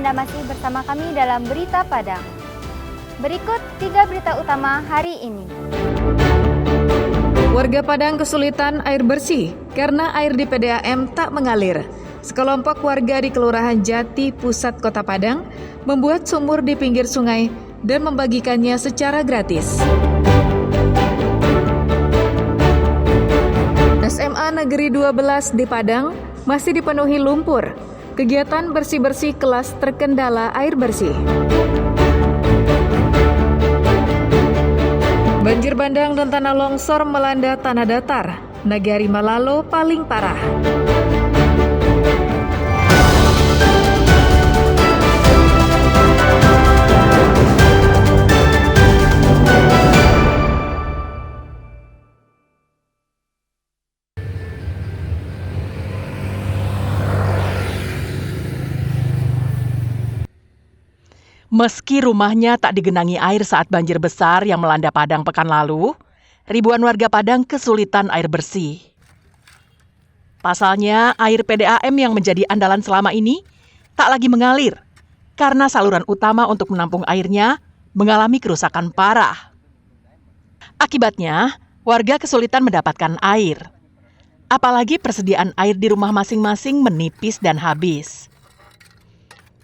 Anda masih bersama kami dalam Berita Padang. Berikut 3 berita utama hari ini. Warga Padang kesulitan air bersih karena air di PDAM tak mengalir. Sekelompok warga di Kelurahan Jati, Pusat Kota Padang, membuat sumur di pinggir sungai dan membagikannya secara gratis. SMA Negeri 12 di Padang masih dipenuhi lumpur. Kegiatan bersih-bersih kelas terkendala air bersih. Banjir bandang dan tanah longsor melanda tanah datar. Nagari Malalo paling parah. Meski rumahnya tak digenangi air saat banjir besar yang melanda Padang pekan lalu, ribuan warga Padang kesulitan air bersih. Pasalnya, air PDAM yang menjadi andalan selama ini tak lagi mengalir karena saluran utama untuk menampung airnya mengalami kerusakan parah. Akibatnya, warga kesulitan mendapatkan air. Apalagi persediaan air di rumah masing-masing menipis dan habis.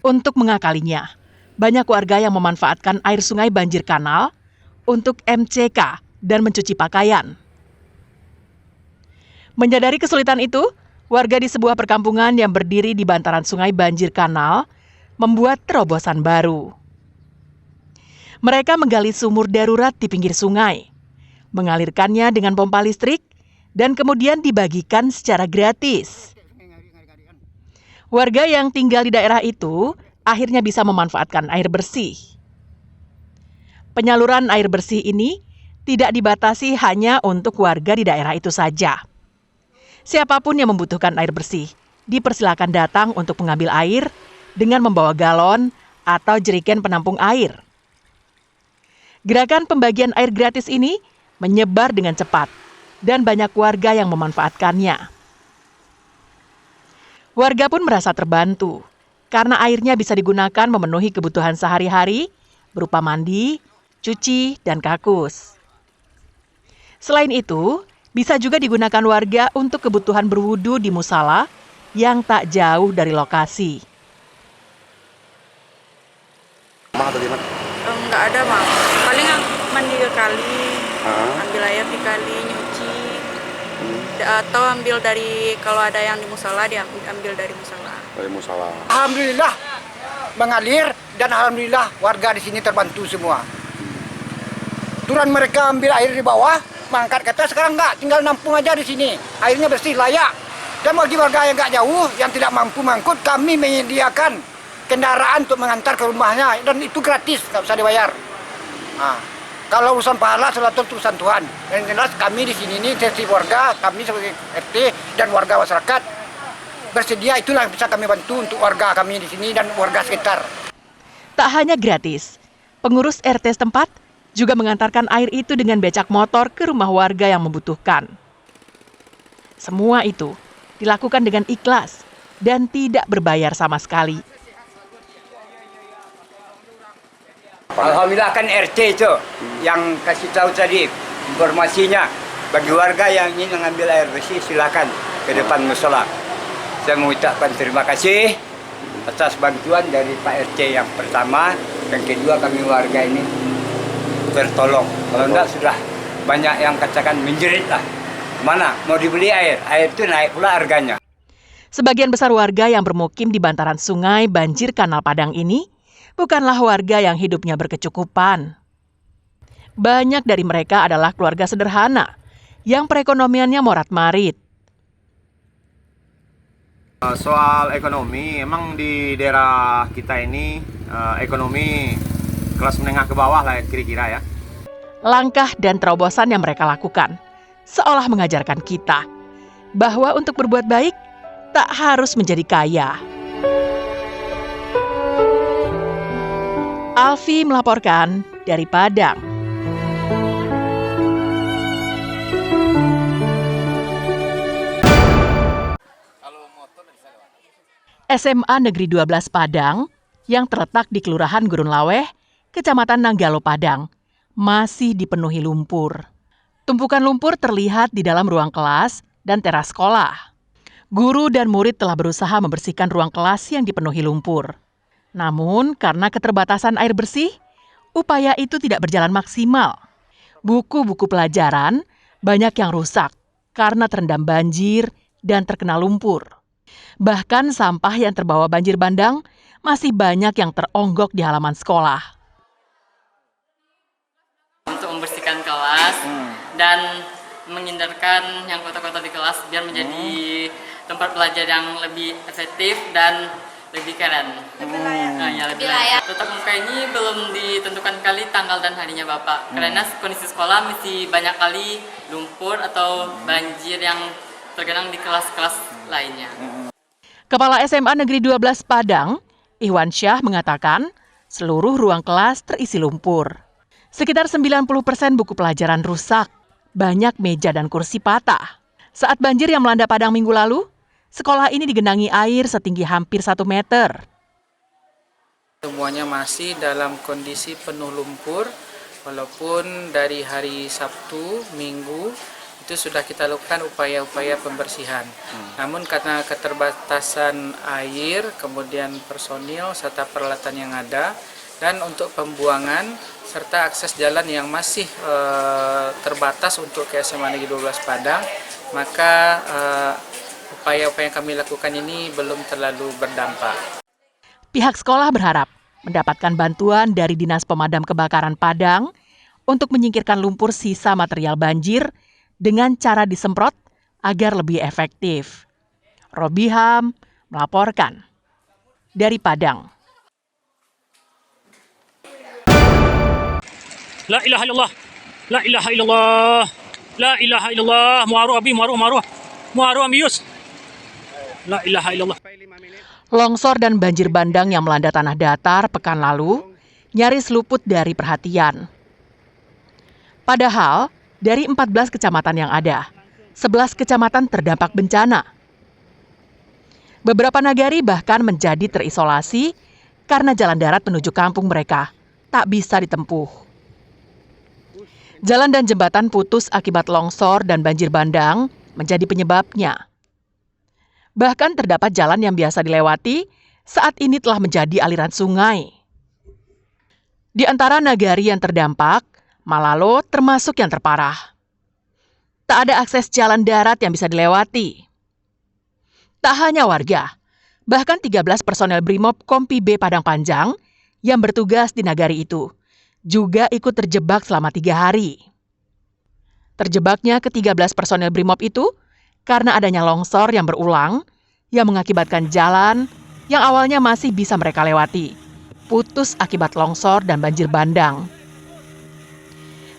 Untuk mengakalinya, banyak warga yang memanfaatkan air sungai banjir kanal untuk MCK dan mencuci pakaian. Menyadari kesulitan itu, warga di sebuah perkampungan yang berdiri di bantaran sungai banjir kanal membuat terobosan baru. Mereka menggali sumur darurat di pinggir sungai, mengalirkannya dengan pompa listrik, dan kemudian dibagikan secara gratis. Warga yang tinggal di daerah itu akhirnya bisa memanfaatkan air bersih. Penyaluran air bersih ini tidak dibatasi hanya untuk warga di daerah itu saja. Siapapun yang membutuhkan air bersih, dipersilakan datang untuk mengambil air dengan membawa galon atau jerigen penampung air. Gerakan pembagian air gratis ini menyebar dengan cepat dan banyak warga yang memanfaatkannya. Warga pun merasa terbantu karena airnya bisa digunakan memenuhi kebutuhan sehari-hari berupa mandi, cuci, dan kakus. Selain itu, bisa juga digunakan warga untuk kebutuhan berwudu di musala yang tak jauh dari lokasi. Nggak ada, Bang. Paling mandi ke kali, ambil air di kali, nyuci, atau ambil dari, kalau ada yang di musala, dia ambil dari musala. Alhamdulillah mengalir dan alhamdulillah warga di sini terbantu semua. Turan mereka ambil air di bawah, mengangkat ke atas, sekarang enggak, tinggal nampung aja di sini. Airnya bersih, layak. Dan bagi warga yang enggak jauh, yang tidak mampu mangkut, kami menyediakan kendaraan untuk mengantar ke rumahnya dan itu gratis, nggak usah dibayar. Nah, kalau urusan pahala selalu urusan Tuhan. Yang jelas kami di sini ini sesi warga, kami sebagai RT dan warga masyarakat bersedia, itulah yang bisa kami bantu untuk warga kami di sini dan warga sekitar. Tak hanya gratis, pengurus RT setempat juga mengantarkan air itu dengan becak motor ke rumah warga yang membutuhkan. Semua itu dilakukan dengan ikhlas dan tidak berbayar sama sekali. Alhamdulillah kan RT itu yang kasih tahu tadi informasinya. Bagi warga yang ingin mengambil air bersih silakan ke depan mushola. Saya mengucapkan terima kasih atas bantuan dari Pak RT yang pertama, yang kedua kami warga ini tertolong. Kalau enggak sudah banyak yang katakan menjerit lah. Mana mau dibeli air itu naik pula harganya. Sebagian besar warga yang bermukim di bantaran sungai banjir kanal Padang ini bukanlah warga yang hidupnya berkecukupan. Banyak dari mereka adalah keluarga sederhana yang perekonomiannya morat-marit. Soal ekonomi, emang di daerah kita ini ekonomi kelas menengah ke bawah lah kira-kira ya. Langkah dan terobosan yang mereka lakukan seolah mengajarkan kita bahwa untuk berbuat baik tak harus menjadi kaya. Alfi melaporkan dari Padang. SMA Negeri 12 Padang yang terletak di Kelurahan Gurun Laweh, Kecamatan Nanggalo Padang, masih dipenuhi lumpur. Tumpukan lumpur terlihat di dalam ruang kelas dan teras sekolah. Guru dan murid telah berusaha membersihkan ruang kelas yang dipenuhi lumpur. Namun, karena keterbatasan air bersih, upaya itu tidak berjalan maksimal. Buku-buku pelajaran banyak yang rusak karena terendam banjir dan terkena lumpur. Bahkan sampah yang terbawa banjir bandang masih banyak yang teronggok di halaman sekolah. Untuk membersihkan kelas dan menghindarkan yang kotor-kotor di kelas biar menjadi tempat belajar yang lebih efektif dan lebih keren. Lebih layak. Tetap muka ini belum ditentukan kali tanggal dan harinya Bapak. Karena kondisi sekolah masih banyak kali lumpur atau banjir yang tergenang di kelas-kelas lainnya. Kepala SMA Negeri 12 Padang, Iwan Syah mengatakan seluruh ruang kelas terisi lumpur. Sekitar 90% buku pelajaran rusak, banyak meja dan kursi patah. Saat banjir yang melanda Padang minggu lalu, sekolah ini digenangi air setinggi hampir 1 meter. Semuanya masih dalam kondisi penuh lumpur, walaupun dari hari Sabtu, Minggu, itu sudah kita lakukan upaya-upaya pembersihan. Namun karena keterbatasan air, kemudian personil serta peralatan yang ada, dan untuk pembuangan serta akses jalan yang masih terbatas untuk ke SMA Negeri 12 Padang, maka upaya-upaya yang kami lakukan ini belum terlalu berdampak. Pihak sekolah berharap mendapatkan bantuan dari Dinas Pemadam Kebakaran Padang untuk menyingkirkan lumpur sisa material banjir dengan cara disemprot agar lebih efektif. Robiham melaporkan dari Padang. La ilaha illallah, la ilaha illallah, la ilaha illallah, muaru abi, muaru ambius. La ilaha illallah. Longsor dan banjir bandang yang melanda tanah datar pekan lalu nyaris luput dari perhatian. Padahal, dari 14 kecamatan yang ada, 11 kecamatan terdampak bencana. Beberapa nagari bahkan menjadi terisolasi karena jalan darat menuju kampung mereka tak bisa ditempuh. Jalan dan jembatan putus akibat longsor dan banjir bandang menjadi penyebabnya. Bahkan terdapat jalan yang biasa dilewati saat ini telah menjadi aliran sungai. Di antara nagari yang terdampak, Malalo termasuk yang terparah. Tak ada akses jalan darat yang bisa dilewati. Tak hanya warga, bahkan 13 personel Brimob Kompi B Padang Panjang yang bertugas di nagari itu juga ikut terjebak selama 3 hari. Terjebaknya ke-13 personel Brimob itu karena adanya longsor yang berulang yang mengakibatkan jalan yang awalnya masih bisa mereka lewati putus akibat longsor dan banjir bandang.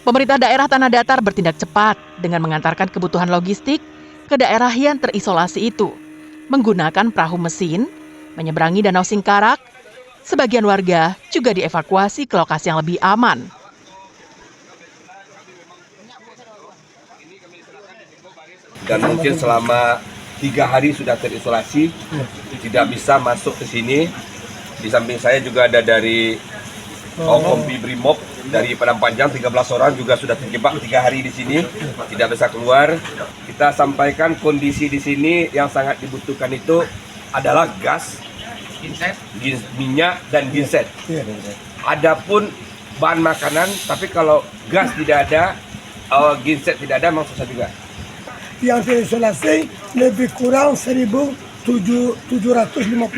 Pemerintah daerah Tanah Datar bertindak cepat dengan mengantarkan kebutuhan logistik ke daerah yang terisolasi itu menggunakan perahu mesin menyeberangi Danau Singkarak. Sebagian warga juga dievakuasi ke lokasi yang lebih aman. Dan mungkin selama 3 hari sudah terisolasi, tidak bisa masuk ke sini. Di samping saya juga ada dari Kompi Brimob dari Padang Panjang, 13 orang juga sudah terjebak 3 hari di sini, tidak bisa keluar. Kita sampaikan kondisi di sini yang sangat dibutuhkan itu adalah gas, minyak dan genset. Adapun bahan makanan, tapi kalau gas tidak ada, genset tidak ada, memang susah juga. Yang terisolasi lebih kurang 1.750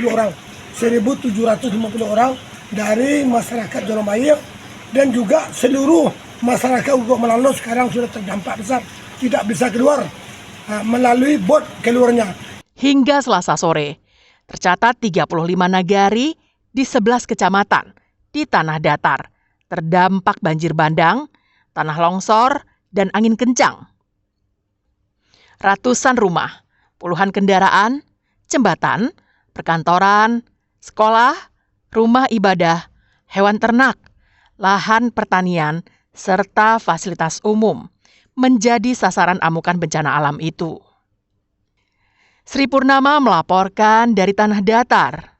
orang. 1.750 orang dari masyarakat Jolomair dan juga seluruh masyarakat Ugok Malalo sekarang sudah terdampak besar. Tidak bisa keluar melalui bot keluarnya. Hingga Selasa sore, tercatat 35 nagari di 11 kecamatan di Tanah Datar terdampak banjir bandang, tanah longsor, dan angin kencang. Ratusan rumah, puluhan kendaraan, jembatan, perkantoran, sekolah, rumah ibadah, hewan ternak, lahan pertanian, serta fasilitas umum menjadi sasaran amukan bencana alam itu. Sri Purnama melaporkan dari Tanah Datar.